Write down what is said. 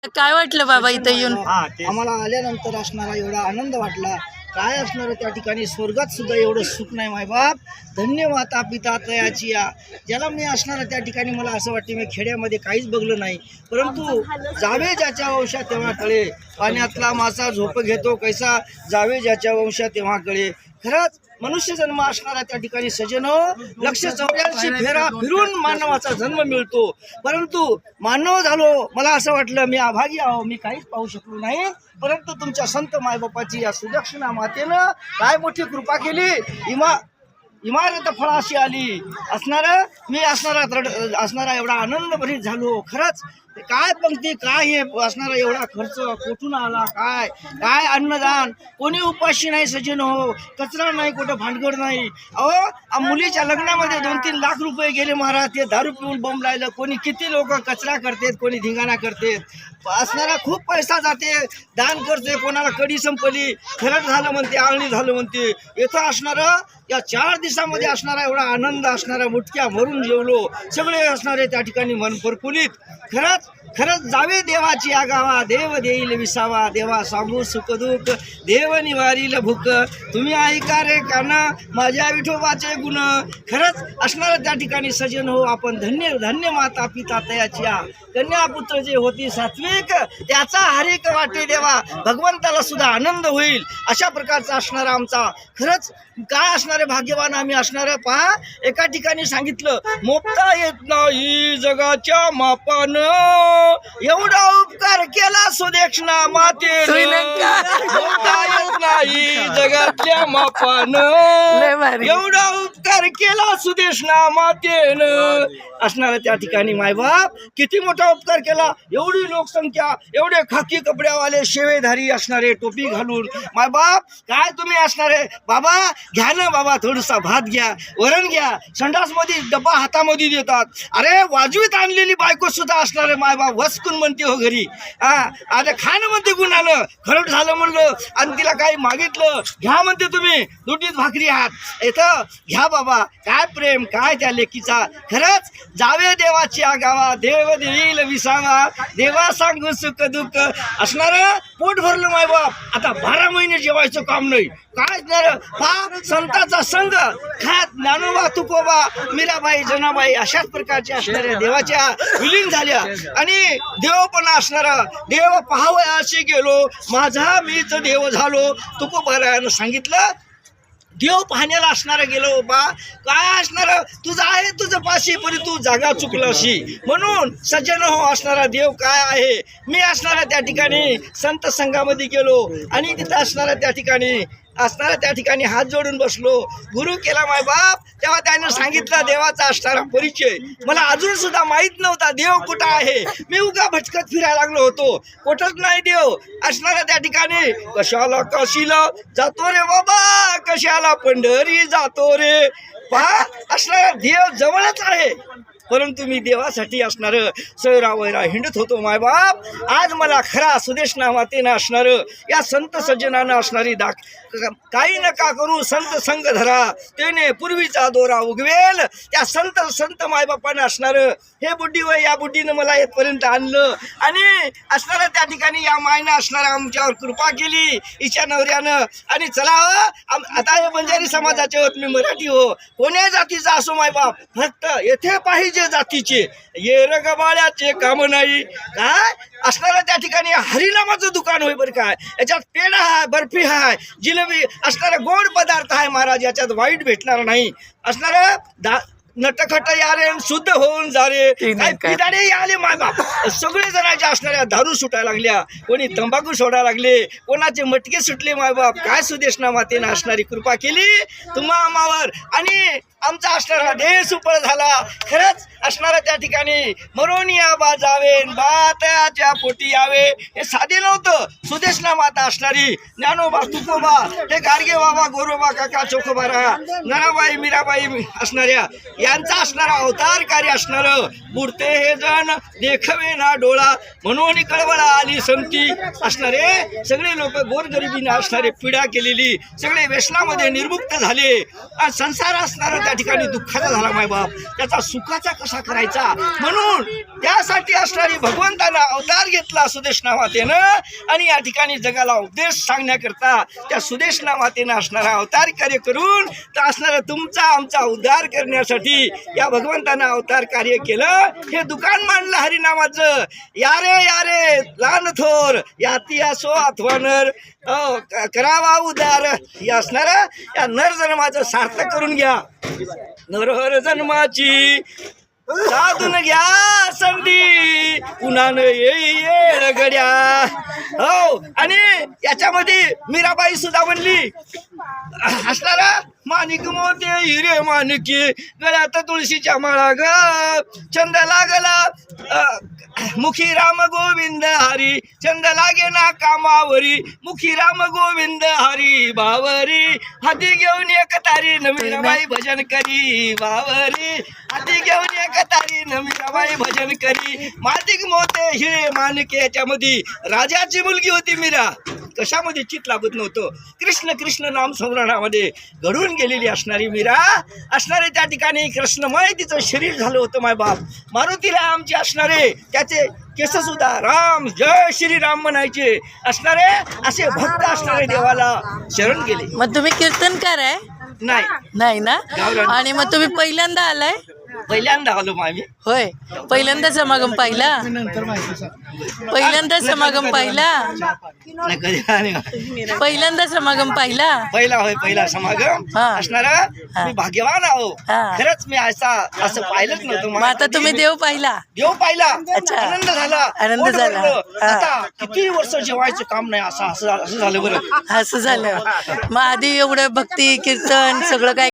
काय वाटलं बाबा इथं येऊन? आम्हाला आल्यानंतर असणारा एवढा आनंद वाटला. काय असणार त्या ठिकाणी स्वर्गात सुद्धा एवढं सुख नाही मायबाप. धन्य माता पिता तयाची या ज्याला मी असणार त्या ठिकाणी मला असं वाटते मी खेड्यामध्ये काहीच बघलं नाही, परंतु जावे ज्याच्या वंशात तेव्हा कळे, पाण्यातला मासा झोप घेतो कैसा, जावे ज्याच्या वंशात तेव्हा कळे. खरंच मनुष्य जन्म असणारा त्या ठिकाणी सजन 184 फेरा फिरून मानवाचा जन्म मिळतो, परंतु मानव झालो मला असं वाटलं मी अभागी आहो, मी काहीच पाहू शकलो नाही. परंतु तुमच्या संत मायबापाची या सुदक्षिणा मातेनं काय मोठी कृपा केली. इमारत फळाशी आली मी असणारा एवढा आनंद भरीत झालो. खरंच काय पंक्ती काय हे असणारा एवढा खर्च कुठून आला, काय काय अन्नदान, कोणी उपाशी नाही सजन हो, कचरा नाही, कुठं भांडगड नाही. अहो मुलीच्या लग्नामध्ये 2-3 लाख रुपये गेले महाराज, ते दारू पिऊन बॉम्ब लायलं. कोणी किती लोक कचरा करतात, कोणी धिंगाणा करतात. असणारा खूप पैसा जाते, दान करते, कोणाला कडी संपली, खरंच झालं म्हणते, आळणी झालं म्हणते. इथं असणारं या 4 दिवसामध्ये असणारा एवढा आनंद असणारा मुटक्या भरून जेवलो सगळे असणारे त्या ठिकाणी मन प्रफुल्लित. खरंच जावे देवाची आगावा, देव देईल विसावा, देवा सांगू सुखदुःख, देव निवारील भूक, तुम्ही ऐका रे काना माझ्या विठोबाचे गुण. खरंच असणारा त्या ठिकाणी सजन हो आपण धन्य माता पिता तयाची कन्या पुत्र जे होती सात्विक, त्याचा हरिक वाटे देवा, भगवंताला सुद्धा आनंद होईल. अशा प्रकारचा असणारा आमचा खरंच काय असणारे भाग्यवान आम्ही असणारे. पहा एका ठिकाणी सांगितलं मोपता येत नाही जगाच्या मापान, एवढा उपकार केला सुदेक्षणा माते, मोपता येत नाही जगातल्या मापान, एवढा उपकार केला सुदेक्षणा मातेन. असणारा त्या ठिकाणी मायबाप किती मोठा उपकार केला. एवढी लोकसंख्या, एवढे खाकी कपड्यावाले शेवेधारी असणारे टोपी घालून मायबाप काय तुम्ही असणारे. बाबा घ्या ना बाबा, थोडंसा भात घ्या, वरण घ्या, संडासमध्ये डब्बा हातामध्ये देतात. अरे वाजवीत आणलेली बायको सुद्धा असणारे मायबाप वसकून म्हणते हो घरी, आता खाणं म्हणते गुणानं. खरंच झालं म्हणलं आणि तिला काही मागितलं घ्या म्हणते, तुम्ही दुटीच भाकरी आहात इथं घ्या बाबा. काय प्रेम काय त्या लेकीचा. खरंच जावे देवाची आगावा, देव देईल विसावा, देवा सांगू सुख दुःख. असणार पोट भरलं मायबाप, आता 12 महिने जेवायचं काम नाही काय असणार. संतांचा संघ खात ज्ञानोबा तुकोबा मीराबाई जनाबाई अशाच प्रकारच्या असणाऱ्या देवाच्या विलीन झाल्या. आणि देव पण असणारा देव पाहावया अशी गेलो, माझा मीच देव झालो. तुकोबारायानं सांगितलं देव पाहण्याला असणारा गेलो बा. काय असणार तुझं आहे तुझं पाशी, पण तू जागा चुकलाशी. म्हणून सज्जन हो असणारा देव काय आहे. मी असणारा त्या ठिकाणी संत संघामध्ये गेलो आणि तिथं असणारा त्या ठिकाणी हात जोडून बसलो. गुरु केला माय बाप. तेव्हा त्याने सांगितलं देवाचा असणारा परिचय. मला अजून सुद्धा माहीत नव्हता देव कुठं आहे. मी उगा भटकत फिरायला लागलो होतो, कुठंच नाही देव असणारा त्या ठिकाणी. कशाला काशीला जातो रे बाबा, कशाला पंढरी जातो रे. पहा असणारा देव जवळच आहे, परंतु मी देवासाठी असणार सैरावैरा हिंडत होतो मायबाप. आज मला खरा सुदेशना मातेनं असणार या संत सज्जनानं असणारी काही नका करू संत संग धरा, त्याने पूर्वीचा दोरा उगवेल. त्या संत मायबापानं असणार हे बुड्डी वय या बुड्डीनं मला येथपर्यंत आणलं आणि असणारं त्या ठिकाणी या मायनं असणारा आमच्यावर कृपा केली हिच्या नवऱ्यानं. आणि चला आता हे बंजारी समाजाचे होत, मी मराठी हो, कोण्या जातीचा असो मायबाप, फक्त येथे पाहिजे जातीचे, ये रगबाळ्याचे काम नाही. काय असणारं त्या ठिकाणी हरिनामाचं दुकान होय बरं. काय याच्यात पेढा आहे, बर्फी आहे, जिलेबी असणारा गोड पदार्थ आहे महाराज, याच्यात वाईट भेटणार नाही. असणारं नटखट यारे शुद्ध होऊन जा रे. काय पिदाडे आले मायबाप, सगळे जणांच्या असणाऱ्या दारू सुटायला लागल्या, कोणी तंबाखू सोडायला लागले, कोणाचे मटके सुटले मायबाप. काय सुदेशना मातेनं असणारी कृपा केली तुम्हा आम्हावर आणि आमचा असणारा देह सुफळ झाला. खरंच असणारा त्या ठिकाणी मरोनिया बाजावेन बात्याच्या पोटी यावे हे साधे नव्हतं. सुदेशना माता असणारी ज्ञानोबा तुकोबा, हे गाडगे बाबा, गोरोबा काका चोखोबारा, नराबाई मीराबाई असणाऱ्या यांचा असणारा अवतार कार्य असणारं. बुडते हे जण देखवे ना डोळा, म्हणून कळवळा आली संती. असणारे सगळे लोक गोरगरिबीने असणारे पिढा केलेली, सगळे व्यसनामध्ये निर्मुक्त झाले. संसार असणारा त्या ठिकाणी दुःखाचा झाला मायबाप, त्याचा सुखाचा कसा करायचा, म्हणून त्यासाठी असणारी भगवंतानं अवतार घेतला सुदेशना मातेनं, आणि या ठिकाणी जगाला उपदेश सांगण्याकरता त्या सुदेशना मातेनं असणारा अवतार कार्य करून तर असणारा तुमचा आमचा उद्धार करण्यासाठी या भगवंतानं अवतार कार्य केलं. हे दुकान मांडलं हरिनामाचं. यारे लहान थोर याती असो अथवा नर करावा उद्धार, हे असणारा या नर जन्माचं सार्थक करून घ्या. नरहर जन्माची साधून घ्या संधी, पुन्हा येईल गड्या. हो, आणि याच्यामध्ये मीराबाई सुद्धा म्हणली असणारा माणिक मोते हिरे माणिकी गळ्यात तुळशीच्या माळा ग, छंद लागला मुखी राम गोविंद हरी, छंद लागे ना कामावरी, मुखी राम गोविंद हरी बावरी, हाती घेऊन एक तारी मीराबाई भजन करी बावरी, हाती घेऊन एक तारी मीराबाई भजन करी. माणिक मोते हिरे माणिके याच्यामध्ये राजाची मुलगी होती मीरा. कशामध्ये चित लागत नव्हतं, कृष्ण कृष्ण नाम स्मरणामध्ये घडून गेलेली असणारी मीरा असणारे त्या ठिकाणी कृष्णमय तिचं शरीर झालं होतं मायबाप. मारुतीला आमचे असणारे त्याचे केस सुद्धा राम जय श्रीराम म्हणायचे असणारे असे भक्त असणारे देवाला शरण गेले. मग तुम्ही कीर्तनकार आहे? नाही ना. आणि मग तुम्ही पहिल्यांदा आलाय? पहिल्यांदा आलो आम्ही. होय, पहिल्यांदा समागम पाहिला? पहिल्यांदा समागम पाहिला? पहिल्यांदा समागम पाहिला? पहिला समागम असणारा मी भाग्यवान आहो. खरंच मी असं पाहिलंच नव्हतं. मग आता तुम्ही देव पाहिला? देव पाहिला. अच्छा, आनंद झाला. आनंद झाला. आता किती वर्ष जेवायचं काम नाही असं झालं. बरं असं झालं. मग आधी एवढं भक्ती कीर्तन सगळं काय